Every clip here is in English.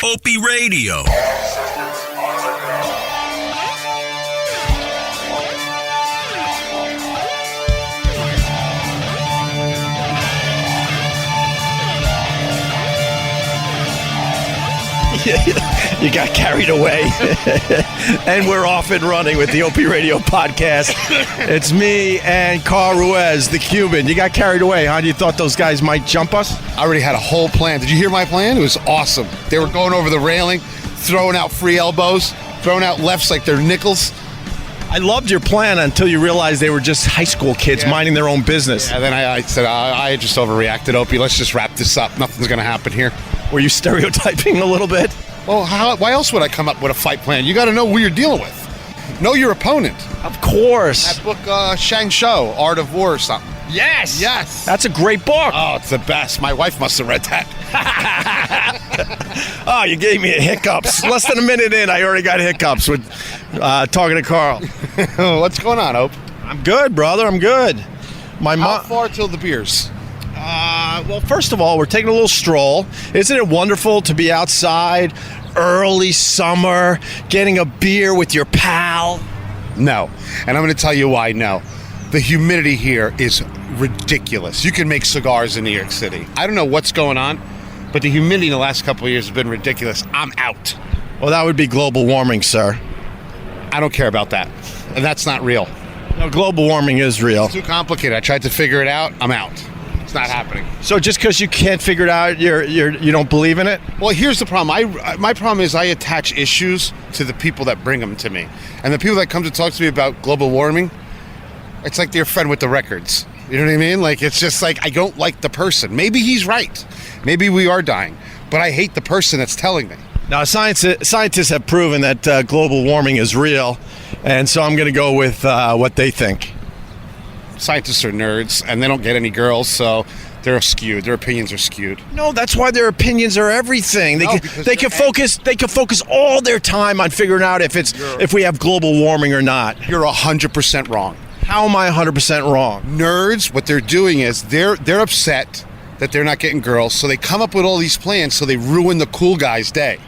Opie Radio. You got carried away. And we're off and running with the Opie Radio podcast. It's me and Carl Ruiz, the Cuban. You got carried away, huh? You thought those guys might jump us? I already had a whole plan. Did you hear my plan? It was awesome. They were going over the railing, throwing out free elbows, throwing out lefts like they're nickels. I loved your plan until you realized they were just high school kids minding their own business. And then I said, I just overreacted, Opie. Let's just wrap this up. Nothing's going to happen here. Were you stereotyping a little bit? Well, why else would I come up with a fight plan? You got to know who you're dealing with. Know your opponent. Of course. That book, Shang Shou, Art of War or something. Yes. Yes. That's a great book. Oh, it's the best. My wife must have read that. Oh, you gave me hiccups. Less than a minute in, I already got hiccups with talking to Carl. What's going on, Ope? I'm good, brother. I'm good. How far till the beers? Well, first of all, we're taking a little stroll. Isn't it wonderful to be outside, early summer, getting a beer with your pal? No. And I'm going to tell you why no. The humidity here is ridiculous. You can make cigars in New York City. I don't know what's going on, but the humidity in the last couple of years has been ridiculous. I'm out. Well, that would be global warming, sir. I don't care about that. And that's not real. No, global warming is real. It's too complicated. I tried to figure it out. I'm out. It's not happening. So just because you can't figure it out, you don't believe in it? Well, here's the problem. My problem is I attach issues to the people that bring them to me. And the people that come to talk to me about global warming, it's like they're a friend with the records. You know what I mean? Like, it's just like, I don't like the person. Maybe he's right. Maybe we are dying. But I hate the person that's telling me. Now, scientists have proven that global warming is real. And so I'm going to go with what they think. Scientists are nerds, and they don't get any girls, so they're skewed. Their opinions are skewed. No, that's why their opinions are everything. They can focus all their time on figuring out if we have global warming or not. You're 100% wrong. How am I 100% wrong? Nerds, what they're doing is they're upset that they're not getting girls, so they come up with all these plans, so they ruin the cool guy's day.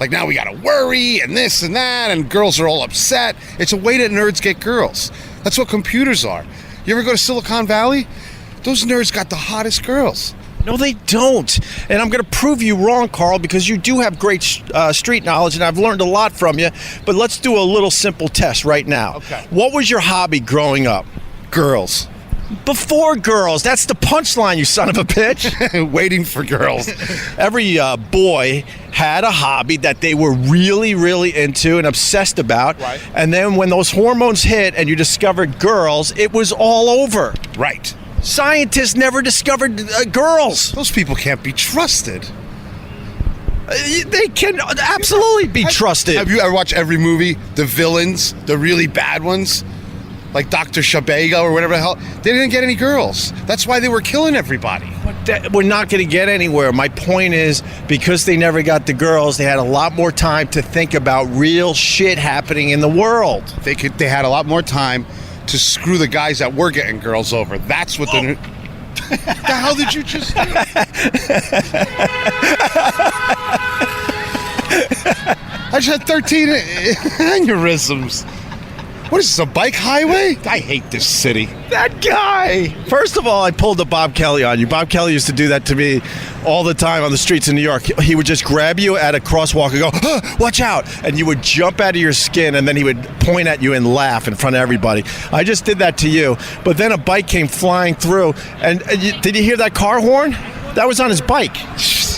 Like, now we gotta worry and this and that, and girls are all upset. It's a way that nerds get girls. That's what computers are. You ever go to Silicon Valley? Those nerds got the hottest girls. No, they don't. And I'm going to prove you wrong, Carl, because you do have great street knowledge, and I've learned a lot from you. But let's do a little simple test right now. Okay. What was your hobby growing up? Girls. Before girls. That's the punchline, you son of a bitch. Waiting for girls. Every boy had a hobby that they were really, really into and obsessed about. Right. And then when those hormones hit and you discovered girls, it was all over. Right. Scientists never discovered girls. Those people can't be trusted. They can absolutely be trusted. Have you ever watched every movie? The villains, the really bad ones? Like Dr. Shabega or whatever the hell. They didn't get any girls. That's why they were killing everybody. We're not going to get anywhere. My point is, because they never got the girls, they had a lot more time to think about real shit happening in the world. They had a lot more time to screw the guys that were getting girls over. That's what the hell did you just do? I just had 13 aneurysms. What is this, a bike highway? I hate this city. That guy! First of all, I pulled a Bob Kelly on you. Bob Kelly used to do that to me all the time on the streets in New York. He would just grab you at a crosswalk and go, watch out! And you would jump out of your skin, and then he would point at you and laugh in front of everybody. I just did that to you. But then a bike came flying through, and did you hear that car horn? That was on his bike.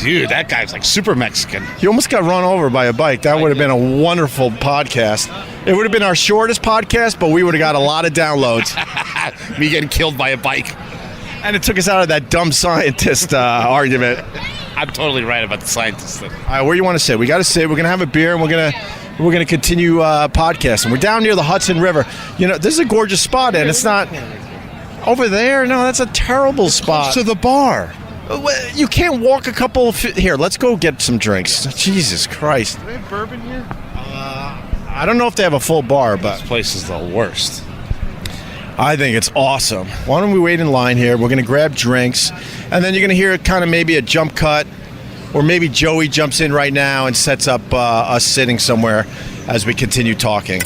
Dude, that guy's like super Mexican. He almost got run over by a bike. That would have been a wonderful podcast. It would have been our shortest podcast, but we would have got a lot of downloads. Me getting killed by a bike. And it took us out of that dumb scientist argument. I'm totally right about the scientist thing. All right, where do you want to sit? We got to sit. We're going to have a beer, and we're going to continue podcasting. We're down near the Hudson River. You know, this is a gorgeous spot, and it's not over there. No, that's a terrible spot. Close to the bar. You can't walk a couple of here. Let's go get some drinks. Jesus Christ. Do they have bourbon here? I don't know if they have a full bar, but this place is the worst. I think it's awesome. Why don't we wait in line here? We're going to grab drinks, and then you're going to hear kind of maybe a jump cut or maybe Joey jumps in right now and sets up us sitting somewhere as we continue talking.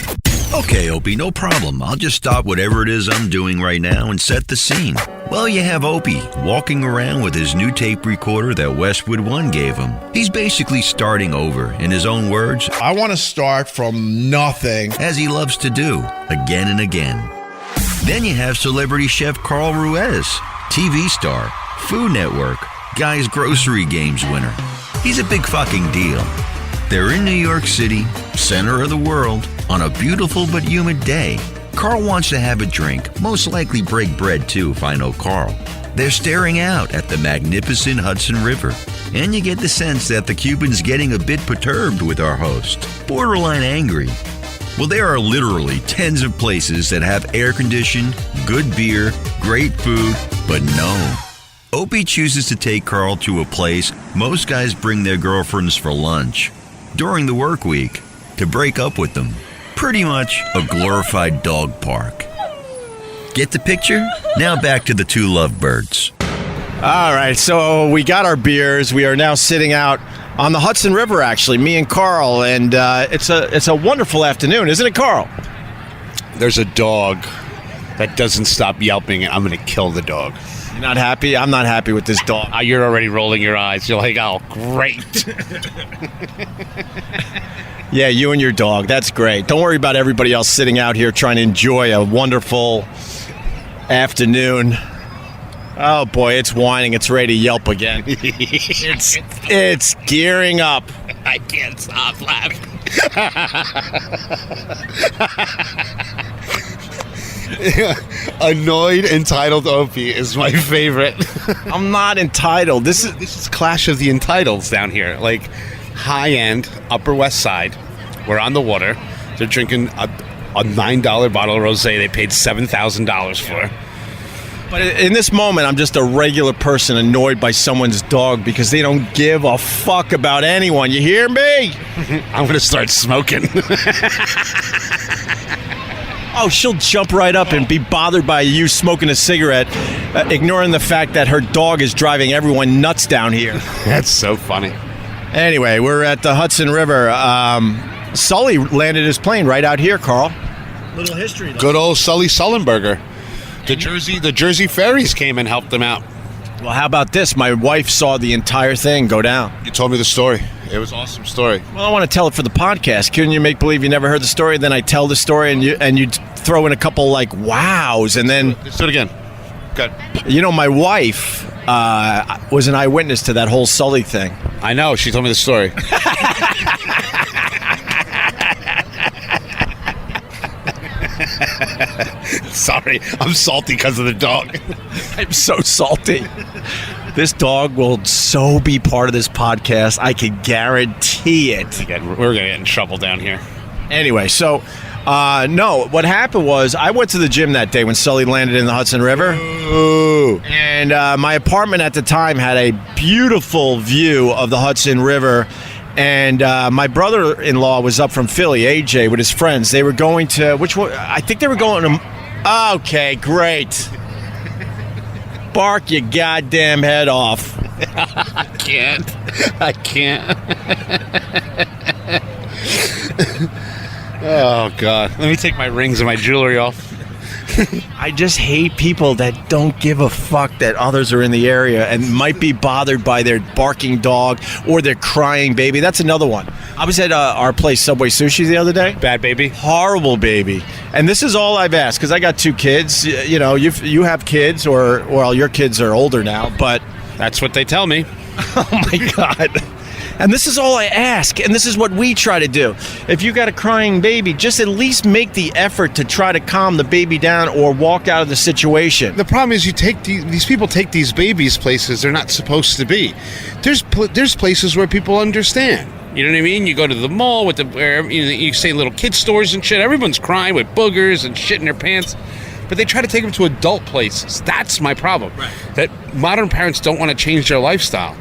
Okay, Opie, no problem. I'll just stop whatever it is I'm doing right now and set the scene. Well, you have Opie walking around with his new tape recorder that Westwood One gave him. He's basically starting over, in his own words, I want to start from nothing. as he loves to do, again and again. Then you have celebrity chef Carl Ruiz, TV star, Food Network, Guy's Grocery Games winner. He's a big fucking deal. They're in New York City, center of the world, on a beautiful but humid day. Carl wants to have a drink, most likely break bread too if I know Carl. They're staring out at the magnificent Hudson River, and you get the sense that the Cuban's getting a bit perturbed with our host, borderline angry. Well, there are literally tens of places that have air conditioning, good beer, great food, but no. Opie chooses to take Carl to a place most guys bring their girlfriends for lunch during the work week to break up with them. Pretty much a glorified dog park. Get the picture? Now back to the two lovebirds. All right, so we got our beers. We are now sitting out on the Hudson River, actually, me and Carl, and it's a wonderful afternoon, isn't it, Carl? There's a dog that doesn't stop yelping, and I'm going to kill the dog. You're not happy? I'm not happy with this dog. You're already rolling your eyes. You're like, oh, great. Yeah, you and your dog. That's great. Don't worry about everybody else sitting out here trying to enjoy a wonderful afternoon. Oh, boy, it's whining. It's ready to yelp again. It's gearing up. I can't stop laughing. Annoyed, entitled Opie is my favorite. I'm not entitled. This is Clash of the Entitles down here. Like, high-end, Upper West Side. We're on the water. They're drinking a $9 bottle of rosé they paid $7,000 for. But in this moment, I'm just a regular person annoyed by someone's dog because they don't give a fuck about anyone. You hear me? I'm going to start smoking. Oh, she'll jump right up and be bothered by you smoking a cigarette, ignoring the fact that her dog is driving everyone nuts down here. That's so funny. Anyway, we're at the Hudson River. Sully landed his plane right out here, Carl. Little history, though. Good old Sully Sullenberger. The Jersey ferries came and helped them out. Well, how about this? My wife saw the entire thing go down. You told me the story. It was an awesome story. Well, I want to tell it for the podcast. Couldn't you make believe you never heard the story? Then I tell the story, and you throw in a couple like wows, and then let's do it again. Good. You know, my wife was an eyewitness to that whole Sully thing. I know. She told me the story. Sorry, I'm salty because of the dog. I'm so salty. This dog will so be part of this podcast. I can guarantee it. Again, we're going to get in trouble down here. Anyway, so, no, what happened was I went to the gym that day when Sully landed in the Hudson River. Ooh. And my apartment at the time had a beautiful view of the Hudson River. And my brother-in-law was up from Philly, AJ, with his friends. They were going to, which one? I think they were going to, okay, great. Bark your goddamn head off. I can't. Oh, God. Let me take my rings and my jewelry off. I just hate people that don't give a fuck that others are in the area and might be bothered by their barking dog or their crying baby. That's another one. I was at our place, Subway Sushi, the other day. Bad baby? Horrible baby. And this is all I've asked, because I got two kids. You know, you have kids, or well, your kids are older now, but... That's what they tell me. Oh, my God. And this is all I ask, and this is what we try to do. If you got a crying baby, just at least make the effort to try to calm the baby down or walk out of the situation. The problem is these people take these babies places they're not supposed to be. There's places where people understand. You know what I mean? You go to the mall where you say little kid stores and shit. Everyone's crying with boogers and shit in their pants. But they try to take them to adult places. That's my problem. Right. That modern parents don't want to change their lifestyle.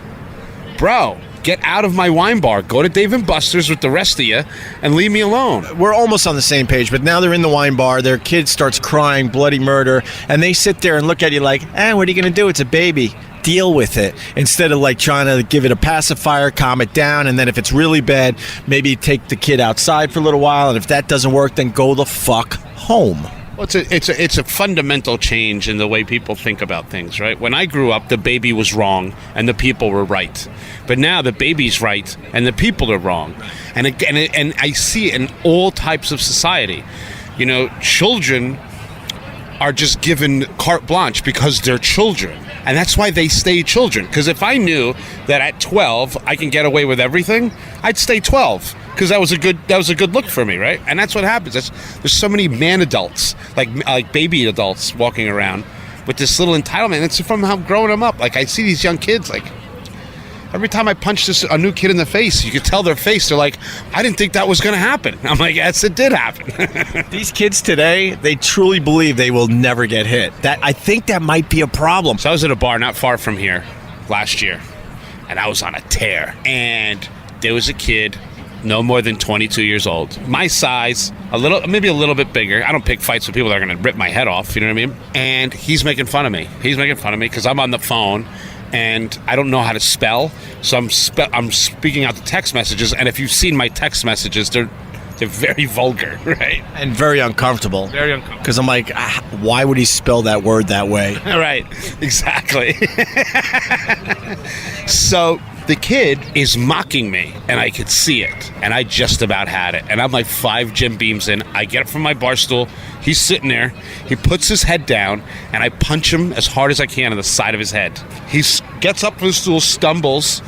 Bro, get out of my wine bar. Go to Dave & Buster's with the rest of you and leave me alone. We're almost on the same page, but now they're in the wine bar. Their kid starts crying bloody murder, and they sit there and look at you like, what are you going to do? It's a baby. deal with it instead of like trying to give it a pacifier, calm it down, and then if it's really bad, maybe take the kid outside for a little while, and if that doesn't work, then go the fuck home. Well, it's a fundamental change in the way people think about things, right? When I grew up, the baby was wrong and the people were right. But now the baby's right and the people are wrong. And I see it in all types of society. You know, children are just given carte blanche because they're children. And that's why they stay children. Because if I knew that at 12 I can get away with everything, I'd stay 12. Because that was a good look for me, right? And that's what happens. There's so many man adults, like baby adults, walking around with this little entitlement. It's from how growing them up. Like I see these young kids, like every time I punch a new kid in the face, you could tell their face. They're like, I didn't think that was going to happen. I'm like, yes, it did happen. These kids today, they truly believe they will never get hit. I think that might be a problem. So I was at a bar not far from here last year, and I was on a tear. And there was a kid, no more than 22 years old, my size, maybe a little bit bigger. I don't pick fights with people that are going to rip my head off, you know what I mean? And he's making fun of me. He's making fun of me because I'm on the phone and I don't know how to spell, so I'm speaking out the text messages. And if you've seen my text messages, they're very vulgar, right? And very uncomfortable. Very uncomfortable. Because I'm like, why would he spell that word that way? Right, exactly. So the kid is mocking me, and I could see it, and I just about had it. And I'm like 5 gym beams in. I get up from my bar stool. He's sitting there. He puts his head down, and I punch him as hard as I can on the side of his head. He gets up from the stool, stumbles.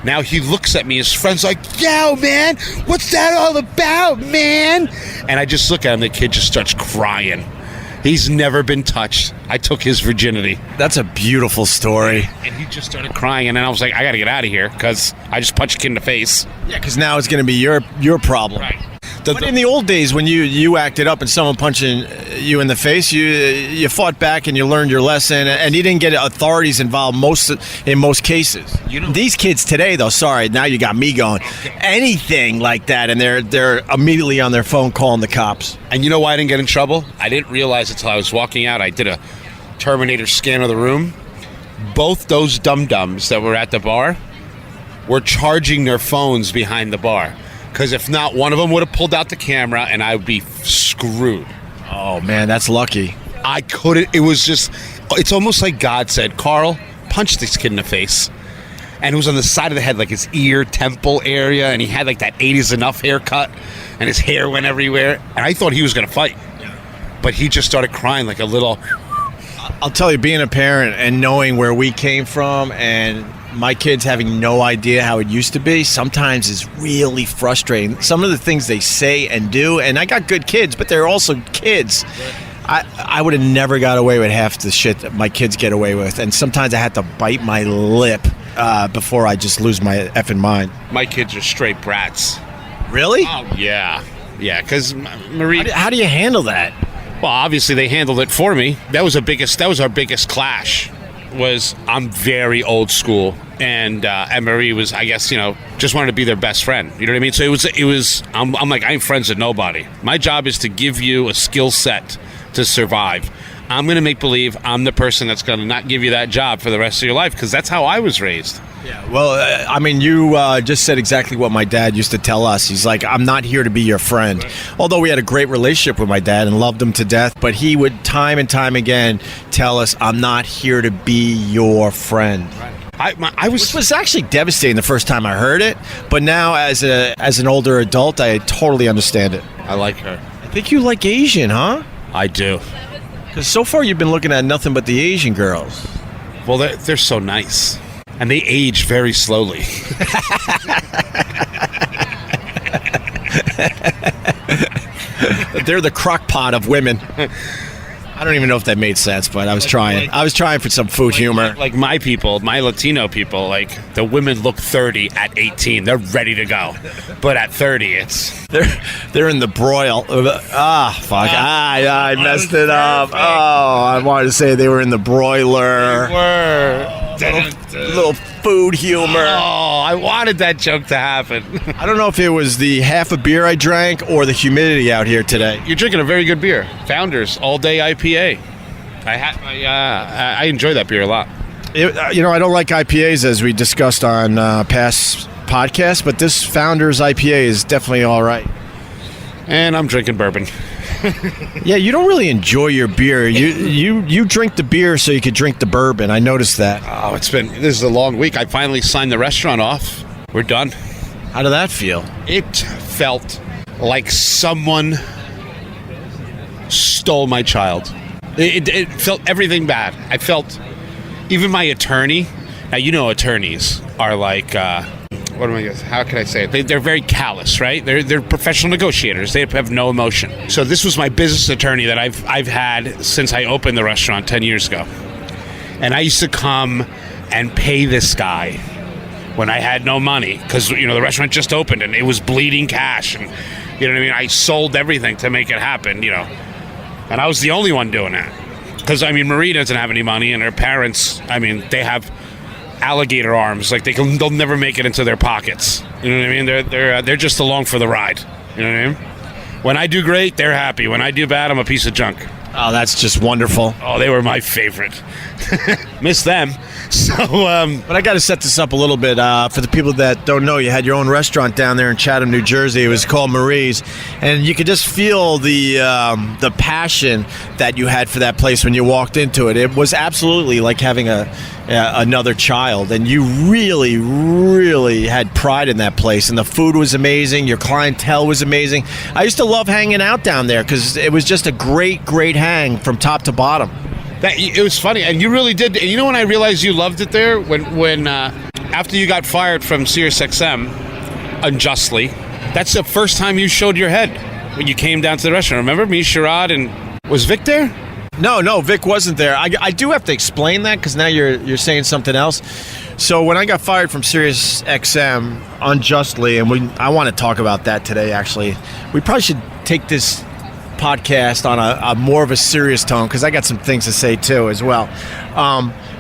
Now he looks at me. His friend's like, yo, man, what's that all about, man? And I just look at him. The kid just starts crying. He's never been touched. I took his virginity. That's a beautiful story. And he just started crying, and then I was like, I got to get out of here because I just punched a kid in the face. Yeah, because now it's going to be your problem. Right. But in the old days, when you acted up and someone punching you in the face, you fought back and you learned your lesson, and you didn't get authorities involved in most cases. You know, these kids today, though, sorry, now you got me going. Anything like that, and they're immediately on their phone calling the cops. And you know why I didn't get in trouble? I didn't realize until I was walking out. I did a Terminator scan of the room. Both those dum-dums that were at the bar were charging their phones behind the bar. Because if not, one of them would have pulled out the camera and I would be screwed. Oh, man, that's lucky. I couldn't. It was just, it's almost like God said, Carl, punch this kid in the face. And it was on the side of the head, like his ear, temple area. And he had like that 80s enough haircut. And his hair went everywhere. And I thought he was going to fight. But he just started crying like a little. I'll tell you, being a parent and knowing where we came from and my kids having no idea how it used to be sometimes is really frustrating. Some of the things they say and do, and I got good kids, but they're also kids. I would have never got away with half the shit that my kids get away with, and sometimes I had to bite my lip before I just lose my effing mind. My kids are straight brats. Really? Oh, yeah. Yeah, because Marie... How do you handle that? Well, obviously they handled it for me. That was our biggest clash. Was I'm very old school, and Marie was, I guess, just wanted to be their best friend. You know what I mean? So it was. I'm like, I ain't friends with nobody. My job is to give you a skill set to survive. I'm going to make believe I'm the person that's going to not give you that job for the rest of your life, because that's how I was raised. Yeah, well, I mean, you just said exactly what my dad used to tell us. He's like, I'm not here to be your friend. Right. Although we had a great relationship with my dad and loved him to death, but he would time and time again tell us, I'm not here to be your friend. Right. Which was actually devastating the first time I heard it, but now as an older adult, I totally understand it. I like her. I think you like Asian, huh? I do. Because so far you've been looking at nothing but the Asian girls. Well, they're so nice. And they age very slowly. They're the crock pot of women. I don't even know if that made sense, but I was trying. I was trying for some food humor. Like my people, my Latino people, like the women look 30 at 18. They're ready to go. But at 30, it's... They're in the broil. Fuck. I messed it up. Oh, I wanted to say they were in the broiler. They were. Little food humor. Oh, I wanted that joke to happen. I don't know if it was the half a beer I drank or the humidity out here today. You're drinking a very good beer. Founders All Day IPA. I enjoy that beer a lot. I don't like IPAs, as we discussed on past podcasts, but this Founders IPA is definitely all right. And I'm drinking bourbon. Yeah, you don't really enjoy your beer. You drink the beer so you could drink the bourbon. I noticed that. Oh, this is a long week. I finally signed the restaurant off. We're done. How did that feel? It felt like someone stole my child. It felt everything bad. I felt even my attorney. Now, you know, attorneys are like, how can I say it? They're very callous, right? They're professional negotiators. They have no emotion. So this was my business attorney that I've had since I opened the restaurant 10 years ago. And I used to come and pay this guy when I had no money because, the restaurant just opened and it was bleeding cash. And, you know what I mean? I sold everything to make it happen, And I was the only one doing that. Because, Marie doesn't have any money and her parents, they have alligator arms. Like, they'll never make it into their pockets. You know what I mean? They're just along for the ride. You know what I mean? When I do great, they're happy. When I do bad, I'm a piece of junk. Oh, that's just wonderful. Oh, they were my favorite. Miss them. So, but I got to set this up a little bit for the people that don't know. You had your own restaurant down there in Chatham, New Jersey. It was called Marie's, and you could just feel the passion that you had for that place when you walked into it. It was absolutely like having another child, and you really, really had pride in that place. And the food was amazing. Your clientele was amazing. I used to love hanging out down there because it was just a great, great hang from top to bottom. It was funny, and you really did. And when I realized you loved it there? When after you got fired from SiriusXM, unjustly, that's the first time you showed your head when you came down to the restaurant. Remember me, Sherrod, and was Vic there? No, Vic wasn't there. I do have to explain that because now you're saying something else. So when I got fired from SiriusXM unjustly, and I want to talk about that today, actually, we probably should take this podcast on a more of a serious tone because I got some things to say too as well.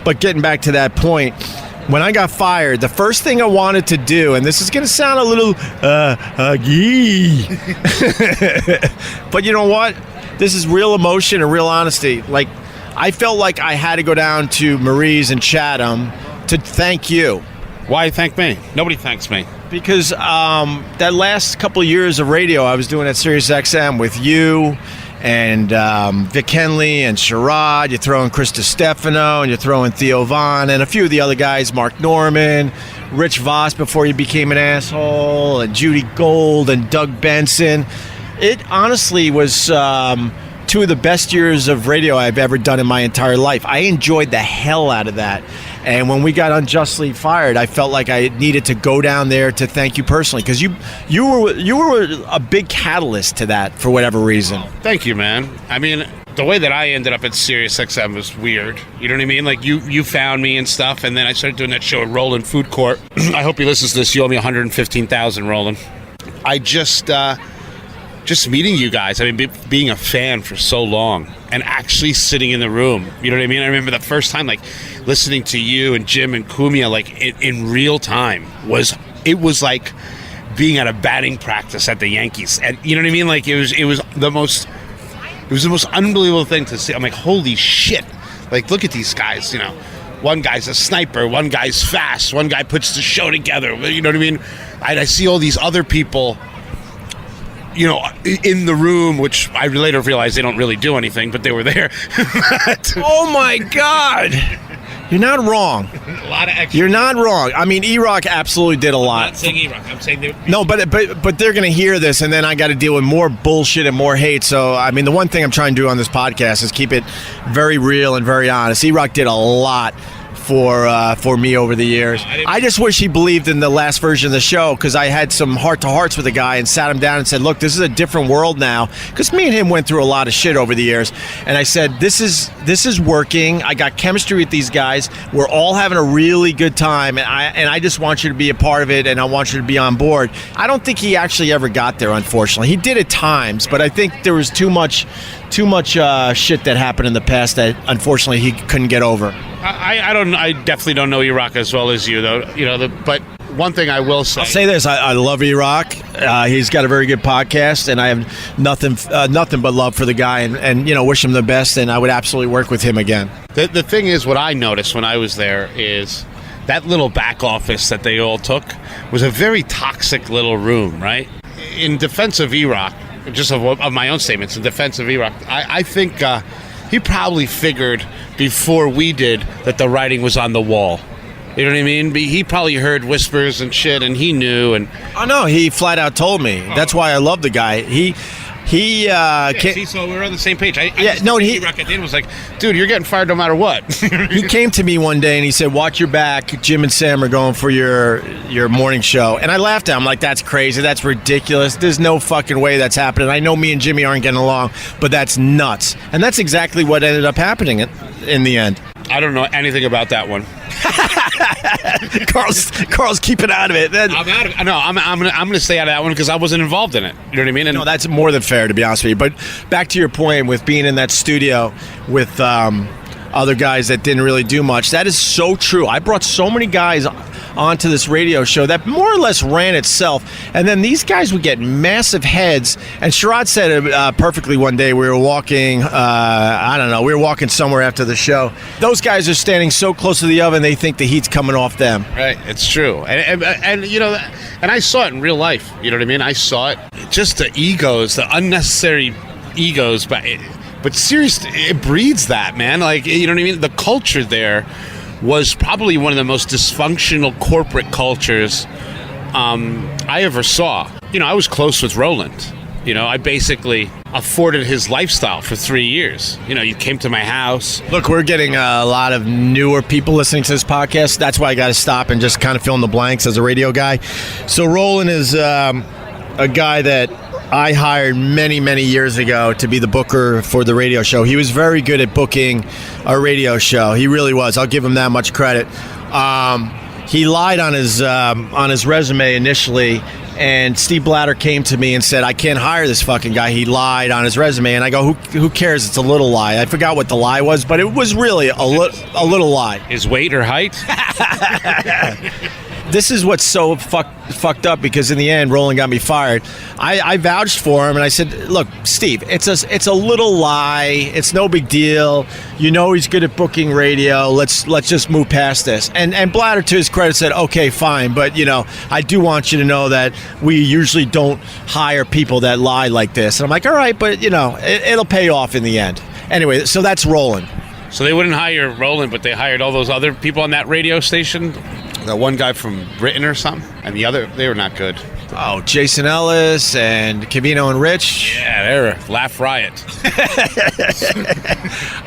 But getting back to that point, when I got fired, the first thing I wanted to do, and this is going to sound a little but you know what? This is real emotion and real honesty. Like, I felt like I had to go down to Marie's in Chatham to thank you. Why thank me? Nobody thanks me. Because that last couple of years of radio I was doing at SiriusXM with you and Vic Henley and Sherrod. You throw in Chris DiStefano and you throw in Theo Vaughn and a few of the other guys, Mark Norman, Rich Voss before you became an asshole, and Judy Gold and Doug Benson. It honestly was two of the best years of radio I've ever done in my entire life. I enjoyed the hell out of that. And when we got unjustly fired, I felt like I needed to go down there to thank you personally because you were a big catalyst to that for whatever reason. Thank you, man. The way that I ended up at SiriusXM was weird. You know what I mean? Like you found me and stuff, and then I started doing that show at Roland Food Court. I hope he listens to this. You owe me $115,000, Roland. I just meeting you guys. Being a fan for so long and actually sitting in the room. You know what I mean? I remember the first time, like, listening to you and Jim and Cumia, like, in real time was like being at a batting practice at the Yankees. And you know what I mean? Like, it was the most unbelievable thing to see. I'm like, holy shit. Like, look at these guys, One guy's a sniper, one guy's fast, one guy puts the show together. You know what I mean? I see all these other people in the room, which I later realized they don't really do anything, but they were there. Oh my God. You're not wrong. A lot of extra. You're not wrong. E-Rock absolutely did a lot. I'm not saying E-Rock. I'm saying no, but they're going to hear this, and then I got to deal with more bullshit and more hate. So, the one thing I'm trying to do on this podcast is keep it very real and very honest. E-Rock did a lot for me over the years. I just wish he believed in the last version of the show because I had some heart-to-hearts with the guy and sat him down and said, look, this is a different world now because me and him went through a lot of shit over the years. And I said, this is working. I got chemistry with these guys. We're all having a really good time, and I just want you to be a part of it, and I want you to be on board. I don't think he actually ever got there, unfortunately. He did at times, but I think there was too much shit that happened in the past that unfortunately he couldn't get over. I definitely don't know E-Rock as well as you, though. But one thing I will say. I'll say this: I love E-Rock. He's got a very good podcast, and I have nothing but love for the guy, and wish him the best. And I would absolutely work with him again. The thing is, what I noticed when I was there is that little back office that they all took was a very toxic little room, right? In defense of E-Rock, just of my own statements, in defense of E-Rock, I think he probably figured before we did that the writing was on the wall. You know what I mean? He probably heard whispers and shit, and he knew. And oh no, he flat out told me. That's why I love the guy. He see, so we're on the same page. He at the end was like, dude, you're getting fired no matter what. He came to me one day and he said, watch your back. Jim and Sam are going for your morning show. And I laughed at him like, that's crazy. That's ridiculous. There's no fucking way that's happening. I know me and Jimmy aren't getting along, but that's nuts. And that's exactly what ended up happening in the end. I don't know anything about that one. Carl's keeping out of it. I'm out of it. No, I'm gonna stay out of that one because I wasn't involved in it. You know what I mean? No, that's more than fair, to be honest with you. But back to your point with being in that studio with other guys that didn't really do much. That is so true. I brought so many guys onto this radio show that more or less ran itself, and then these guys would get massive heads. And Sherrod said it perfectly one day. We were walking, we were walking somewhere after the show. Those guys are standing so close to the oven, they think the heat's coming off them. Right, it's true. And I saw it in real life. You know what I mean? I saw it. Just the egos, the unnecessary egos, but seriously, it breeds that, man. Like, you know what I mean? The culture there was probably one of the most dysfunctional corporate cultures I ever saw. I was close with Roland. I basically afforded his lifestyle for 3 years. You came to my house. Look, we're getting a lot of newer people listening to this podcast. That's why I got to stop and just kind of fill in the blanks as a radio guy. So Roland is a guy that I hired many, many years ago to be the booker for the radio show. He was very good at booking a radio show. He really was. I'll give him that much credit. He lied on his resume initially, and Steve Blatter came to me and said, I can't hire this fucking guy. He lied on his resume. And I go, who cares? It's a little lie. I forgot what the lie was, but it was really a little lie. His weight or height? This is what's so fucked up, because in the end, Roland got me fired. I vouched for him, and I said, look, Steve, it's a little lie. It's no big deal. He's good at booking radio. Let's just move past this. And Blatter, to his credit, said, okay, fine. But, I do want you to know that we usually don't hire people that lie like this. And I'm like, all right, but, it'll pay off in the end. Anyway, so that's Roland. So they wouldn't hire Roland, but they hired all those other people on that radio station? The one guy from Britain or something, and the other, they were not good. Oh, Jason Ellis and Cavino and Rich. Yeah, they were laugh riot.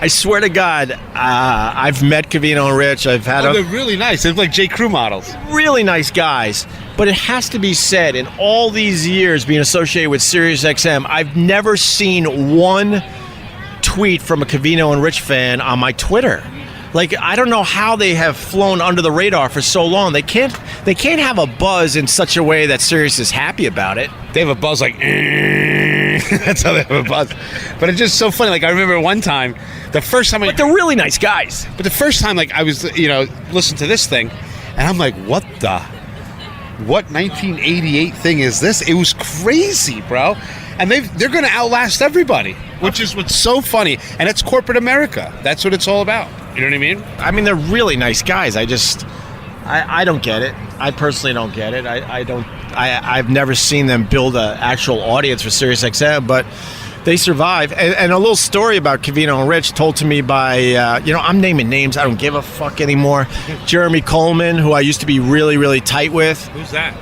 I swear to God, I've met Cavino and Rich. I've had they're really nice. They're like J. Crew models. Really nice guys. But it has to be said, in all these years being associated with SiriusXM, I've never seen one tweet from a Cavino and Rich fan on my Twitter. Like, I don't know how they have flown under the radar for so long. They can't have a buzz in such a way that Sirius is happy about it. They have a buzz like, that's how they have a buzz. But it's just so funny. Like, I remember one time, the first time... But they're really nice guys. But the first time, like, I was, listening to this thing, and I'm like, what 1988 thing is this? It was crazy, bro. And they're going to outlast everybody, which is what's so funny. And it's corporate America. That's what it's all about. You know what I mean? I mean, they're really nice guys. I don't get it. I personally don't get it. I've never seen them build an actual audience for SiriusXM, but they survive. And a little story about Cavino and Rich told to me by, I'm naming names. I don't give a fuck anymore. Jeremy Coleman, who I used to be really, really tight with. Who's that?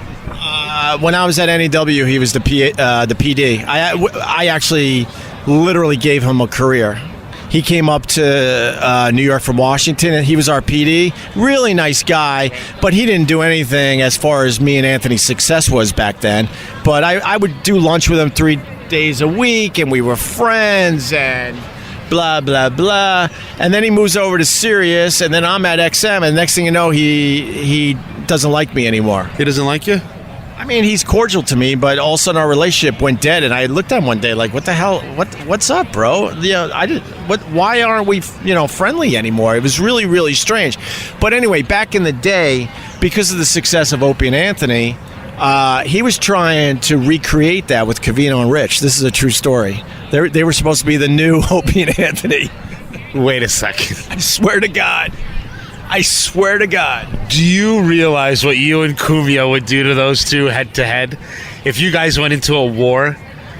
When I was at NEW, he was the PD. I actually literally gave him a career. He came up to New York from Washington, and he was our PD. Really nice guy, but he didn't do anything as far as me and Anthony's success was back then. But I would do lunch with him 3 days a week, and we were friends, and blah, blah, blah. And then he moves over to Sirius, and then I'm at XM, and next thing you know, he doesn't like me anymore. He doesn't like you? I mean, he's cordial to me, but all of a sudden our relationship went dead, and I looked at him one day like, "What the hell? What's up, bro? Why aren't we, friendly anymore?" It was really, really strange. But anyway, back in the day, because of the success of Opie and Anthony, he was trying to recreate that with Covino and Rich. This is a true story. They were supposed to be the new Opie and Anthony. Wait a second. I swear to God. Do you realize what you and Kumio would do to those two head to head? If you guys went into a war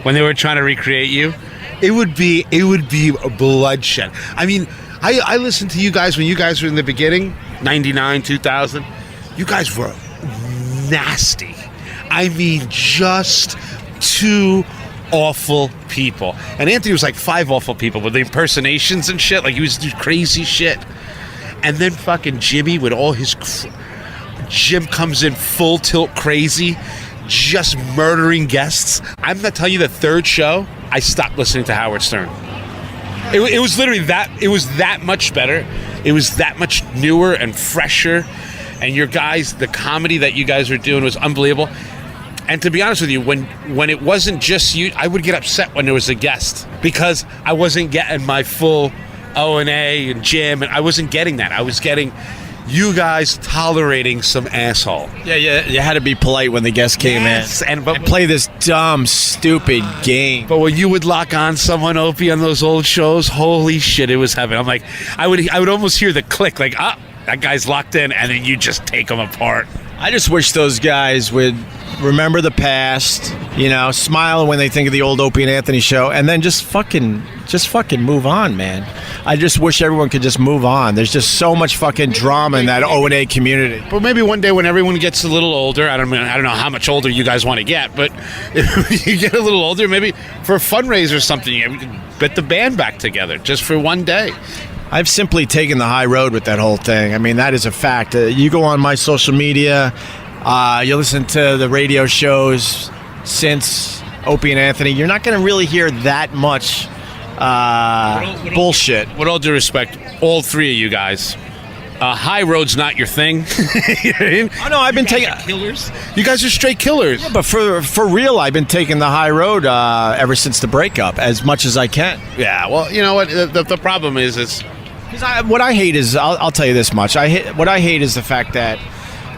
when they were trying to recreate you, it would be a bloodshed. I mean, I listened to you guys when you guys were in the beginning, 99, 2000. You guys were nasty. I mean, just two awful people. And Anthony was like 5 awful people with the impersonations and shit. Like, he was doing crazy shit. And then fucking Jimmy with all his... Jim comes in full tilt crazy, just murdering guests. I'm not telling you, the third show, I stopped listening to Howard Stern. It was literally that... It was that much better. It was that much newer and fresher. And your guys, the comedy that you guys were doing was unbelievable. And to be honest with you, when it wasn't just you, I would get upset when there was a guest because I wasn't getting my full O&A and Jim, and I wasn't getting that. I was getting you guys tolerating some asshole. Yeah, you had to be polite when the guest came in and play this dumb, stupid game. But when you would lock on someone, Opie, on those old shows, holy shit, it was heaven. I'm like, I would almost hear the click, like, that guy's locked in, and then you just take them apart. I just wish those guys would remember the past, smile when they think of the old Opie and Anthony show, and then just fucking move on, man. I just wish everyone could just move on. There's just so much fucking drama in that O&A community. But maybe one day when everyone gets a little older, I don't know how much older you guys want to get, but if you get a little older, maybe for a fundraiser or something, we can get the band back together just for one day. I've simply taken the high road with that whole thing. I mean, that is a fact. You go on my social media, you listen to the radio shows since Opie and Anthony, you're not going to really hear that much bullshit. With all due respect, all three of you guys, high road's not your thing. You know what I mean? Oh, no, I've been taking... killers? You guys are straight killers. Yeah, but for real, I've been taking the high road ever since the breakup, as much as I can. Yeah, well, you know what? The problem is... What I hate is, I'll tell you this much. What I hate is the fact that,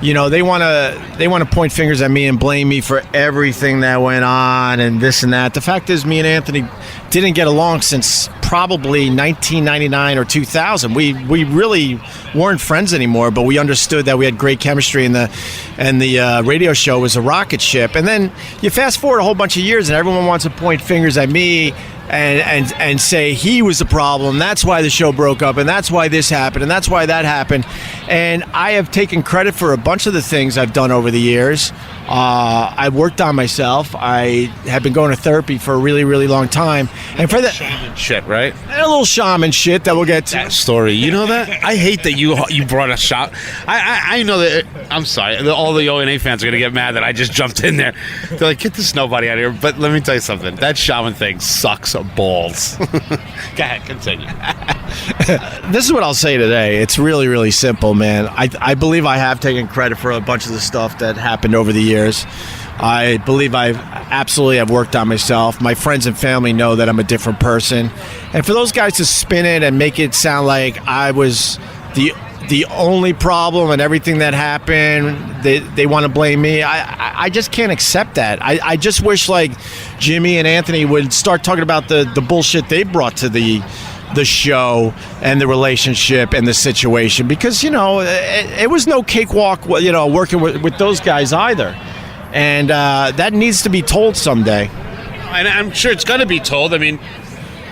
they want to point fingers at me and blame me for everything that went on and this and that. The fact is, me and Anthony didn't get along since probably 1999 or 2000. We really weren't friends anymore, but we understood that we had great chemistry, and the radio show was a rocket ship. And then you fast forward a whole bunch of years, and everyone wants to point fingers at me and say he was the problem. That's why the show broke up, and that's why this happened, and that's why that happened. And I have taken credit for a bunch of the things I've done over the years. I've worked on myself. I have been going to therapy for a really, really long time. And for that shaman shit, right? And a little shaman shit that we'll get to. That story, you know that? I hate that you brought a shot. I know that. I'm sorry. All the O&A fans are gonna get mad that I just jumped in there. They're like, get this nobody out of here. But let me tell you something. That shaman thing sucks balls. Go ahead, continue. This is what I'll say today. It's really, really simple, man. I believe I have taken credit for a bunch of the stuff that happened over the years. I believe I absolutely have worked on myself. My friends and family know that I'm a different person. And for those guys to spin it and make it sound like I was the only problem and everything that happened, they want to blame me. I just can't accept that. I just wish, like, Jimmy and Anthony would start talking about the bullshit they brought to the show and the relationship and the situation, because it was no cakewalk, working with those guys either. And that needs to be told someday. And I'm sure it's going to be told. I mean,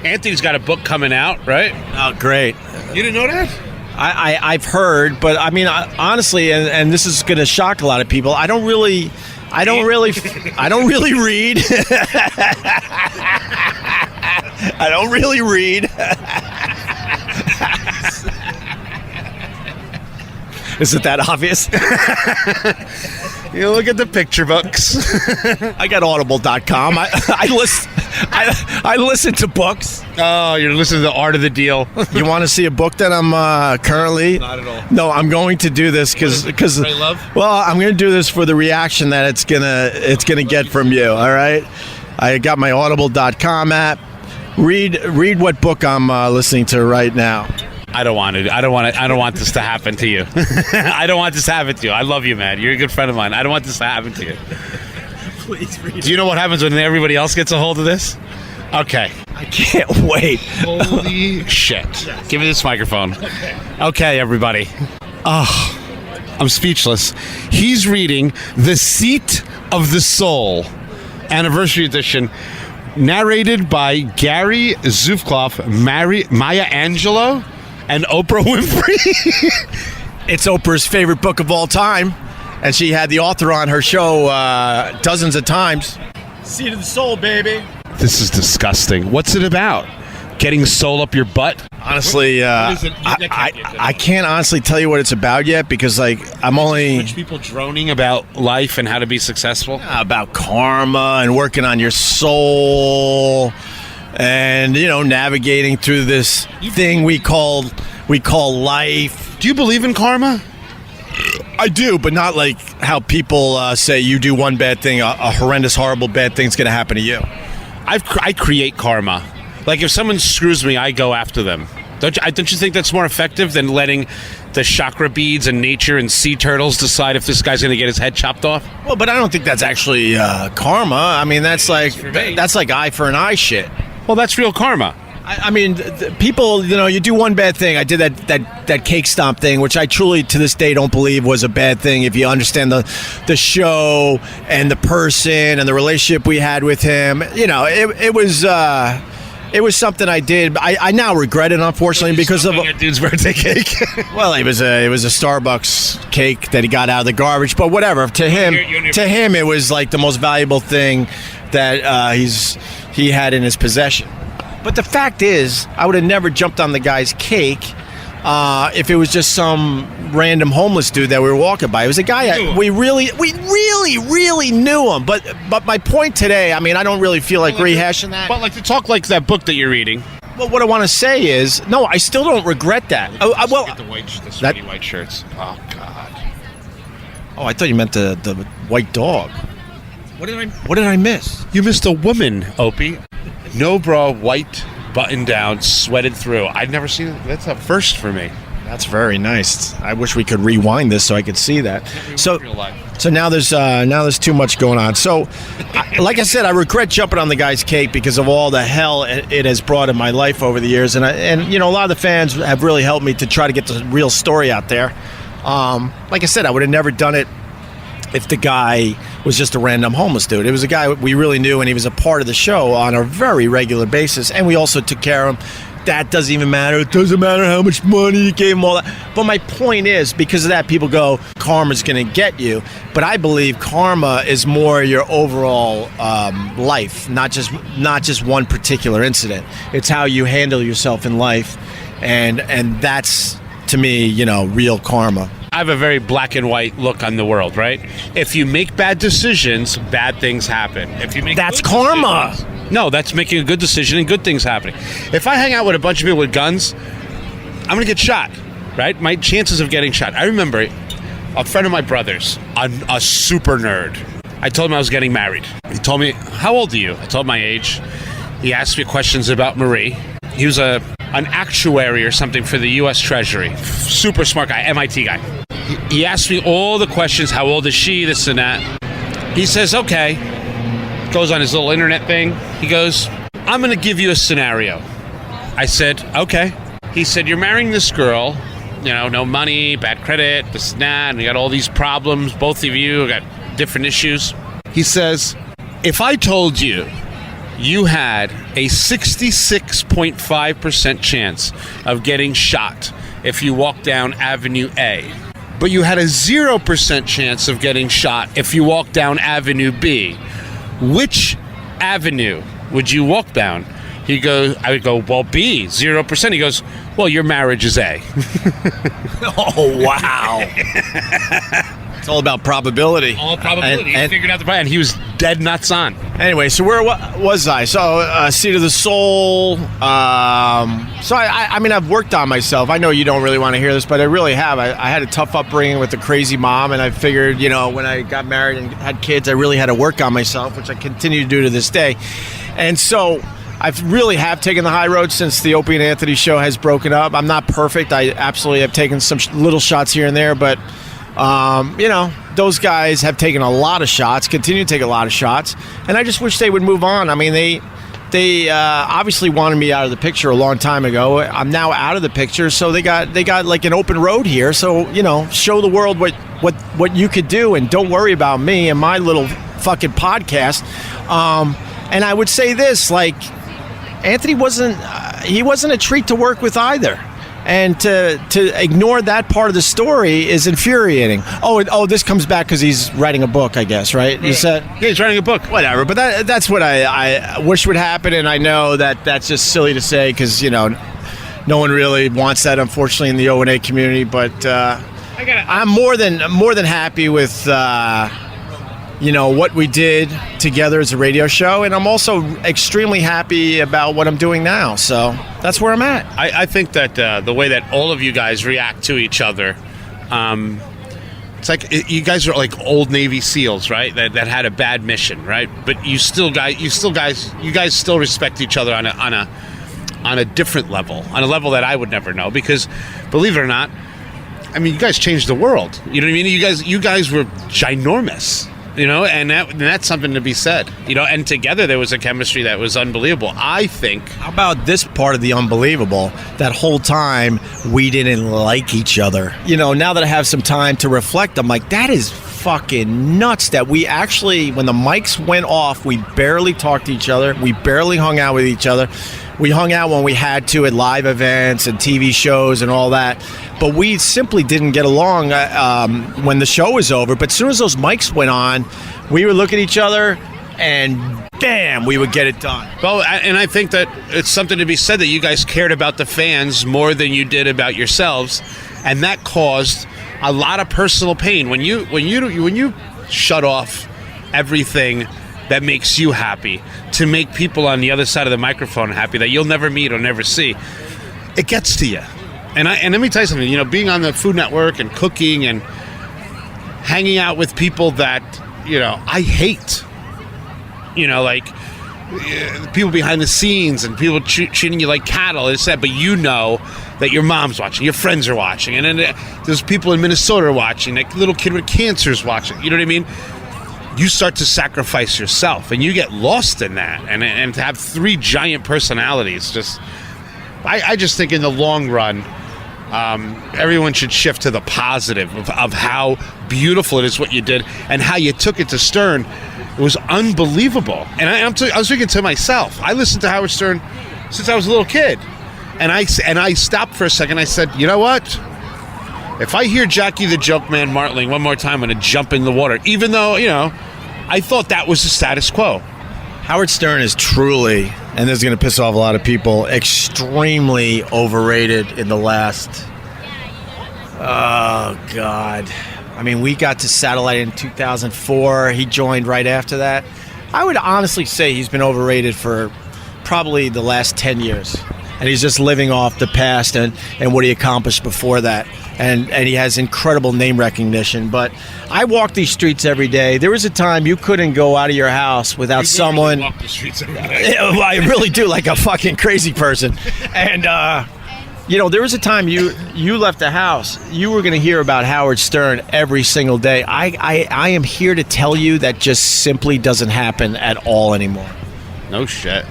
Anthony's got a book coming out, right? Oh, great. You didn't know that? I've heard, but I mean, honestly, and this is going to shock a lot of people, I don't really read. I don't really read. Is it that obvious? You look at the picture books. I got audible.com. I listen to books. Oh, you're listening to The Art of the Deal. You want to see a book that I'm currently? Not at all. No, I'm going to do this because Ray Love? Well, I'm going to do this for the reaction that it's gonna get from you. All right. I got my Audible.com app. Read what book I'm listening to right now. I don't want this to happen to you. I don't want this to happen to you. I love you, man. You're a good friend of mine. I don't want this to happen to you. Please read. Do you know what happens when everybody else gets a hold of this? Okay. I can't wait. Holy shit. Give me this microphone. Okay, everybody. Oh, I'm speechless. He's reading The Seat of the Soul, Anniversary Edition, narrated by Gary Zufkloff, Maya Angelou, and Oprah Winfrey. It's Oprah's favorite book of all time, and she had the author on her show dozens of times. Seat of the Soul, baby. This is disgusting. What's it about? Getting soul up your butt? Honestly, I can't honestly tell you what it's about yet because, I'm only Rich people droning about life and how to be successful. About karma and working on your soul, and navigating through this thing we call life. Do you believe in karma? I do, but not like how people say you do one bad thing, a horrendous, horrible, bad thing's going to happen to you. I create karma. Like if someone screws me, I go after them. Don't you think that's more effective than letting the chakra beads and nature and sea turtles decide if this guy's going to get his head chopped off? Well, but I don't think that's actually karma. I mean, that's like eye for an eye shit. Well, that's real karma. I mean, people, you do one bad thing. I did that cake stomp thing, which I truly, to this day, don't believe was a bad thing. If you understand the show and the person and the relationship we had with him, it was something I did. I now regret it, unfortunately, because of a dude's birthday cake. Well, it was a Starbucks cake that he got out of the garbage, but whatever. To him, it was like the most valuable thing that he had in his possession. But the fact is, I would have never jumped on the guy's cake if it was just some random homeless dude that we were walking by. It was a guy we really knew him. But my point today, I mean, I don't really feel like rehashing that. But to talk like that book that you're reading. Well, what I want to say is, no, I still don't regret that. Look at the sweaty white shirts. Oh God. Oh, I thought you meant the white dog. What did I miss? You missed a woman, Opie. No bra, white, button down, sweated through. I'd never seen it. That's a first for me. That's very nice. I wish we could rewind this so I could see that. So now there's too much going on. So, like I said, I regret jumping on the guy's cake because of all the hell it has brought in my life over the years, and a lot of the fans have really helped me to try to get the real story out there. Like I said, I would have never done it if the guy was just a random homeless dude. It was a guy we really knew, and he was a part of the show on a very regular basis, and we also took care of him. That doesn't even matter. It doesn't matter how much money you gave him, all that. But my point is, because of that, people go, karma's going to get you. But I believe karma is more your overall life, not just one particular incident. It's how you handle yourself in life, and that's, to me, real karma. I have a very black and white look on the world, right? If you make bad decisions, bad things happen. If you make that's karma. No, that's making a good decision and good things happening. If I hang out with a bunch of people with guns, I'm going to get shot, right? My chances of getting shot. I remember a friend of my brother's, a super nerd. I told him I was getting married. He told me, how old are you? I told him my age. He asked me questions about Marie. He was an actuary or something for the U.S. Treasury. Super smart guy, MIT guy. He asked me all the questions. How old is she? This and that. He says, okay. Goes on his little internet thing. He goes, I'm going to give you a scenario. I said, okay. He said, you're marrying this girl. No money, bad credit, this and that. And you got all these problems. Both of you got different issues. He says, if I told you you had a 66.5% chance of getting shot if you walked down Avenue A, but you had a 0% chance of getting shot if you walked down Avenue B, which avenue would you walk down? I would go, well, B, 0%. He goes, well, your marriage is A. Oh, wow. It's all about probability. All probability. And he figured out the plan, and he was dead nuts on. anyway, so where was I? So, Seat of the Soul. So, I mean, I've worked on myself. I know you don't really want to hear this, but I really have. I had a tough upbringing with a crazy mom, and I figured, when I got married and had kids, I really had to work on myself, which I continue to do to this day. And so I really have taken the high road since the Opie and Anthony show has broken up. I'm not perfect. I absolutely have taken some little shots here and there, but those guys have taken a lot of shots, continue to take a lot of shots, and I just wish they would move on. I mean, they obviously wanted me out of the picture a long time ago. I'm now out of the picture, so they got like an open road here. So show the world what you could do, and don't worry about me and my little fucking podcast. And I would say this, like, Anthony wasn't a treat to work with either. And to ignore that part of the story is infuriating. Oh, this comes back because he's writing a book, I guess, right? You said, yeah, he's writing a book. Whatever, but that's what I wish would happen, and I know that's just silly to say because no one really wants that, unfortunately, in the O&A community. But I'm more than happy with what we did together as a radio show, and I'm also extremely happy about what I'm doing now. So that's where I'm at. I think that the way that all of you guys react to each other, it's like you guys are like old Navy SEALs, right? That had a bad mission, right? But you guys still respect each other on a different level, on a level that I would never know, because believe it or not, I mean, you guys changed the world. You know what I mean? You guys were ginormous. And that's something to be said. And together there was a chemistry that was unbelievable, I think. How about this part of the unbelievable? That whole time we didn't like each other. Now that I have some time to reflect, I'm like, that is fucking nuts that we actually, when the mics went off, we barely talked to each other. We barely hung out with each other. We hung out when we had to at live events and TV shows and all that. But we simply didn't get along when the show was over. But as soon as those mics went on, we would look at each other and bam, we would get it done. Well, and I think that it's something to be said that you guys cared about the fans more than you did about yourselves. And that caused a lot of personal pain. When you shut off everything that makes you happy to make people on the other side of the microphone happy that you'll never meet or never see, it gets to you. And let me tell you something, being on the Food Network and cooking and hanging out with people that, I hate, like people behind the scenes and people treating you like cattle, it's sad, but that your mom's watching, your friends are watching, and then there's people in Minnesota watching, like little kid with cancer is watching, you know what I mean? You start to sacrifice yourself, and you get lost in that. And to have three giant personalities, I just think in the long run, everyone should shift to the positive of how beautiful it is what you did and how you took it to Stern. It was unbelievable. And I was thinking to myself, I listened to Howard Stern since I was a little kid, and I stopped for a second. I said, you know what? If I hear Jackie the Joke Man Martling one more time, I'm going to jump in the water, even though, I thought that was the status quo. Howard Stern is truly, and this is going to piss off a lot of people, extremely overrated in the last, oh, God. I mean, we got to satellite in 2004. He joined right after that. I would honestly say he's been overrated for probably the last 10 years. And he's just living off the past and what he accomplished before that. And he has incredible name recognition. But I walk these streets every day. There was a time you couldn't go out of your house without someone. Walk the streets every day. I really do, like a fucking crazy person. And there was a time you left the house. You were going to hear about Howard Stern every single day. I am here to tell you that just simply doesn't happen at all anymore. No shit.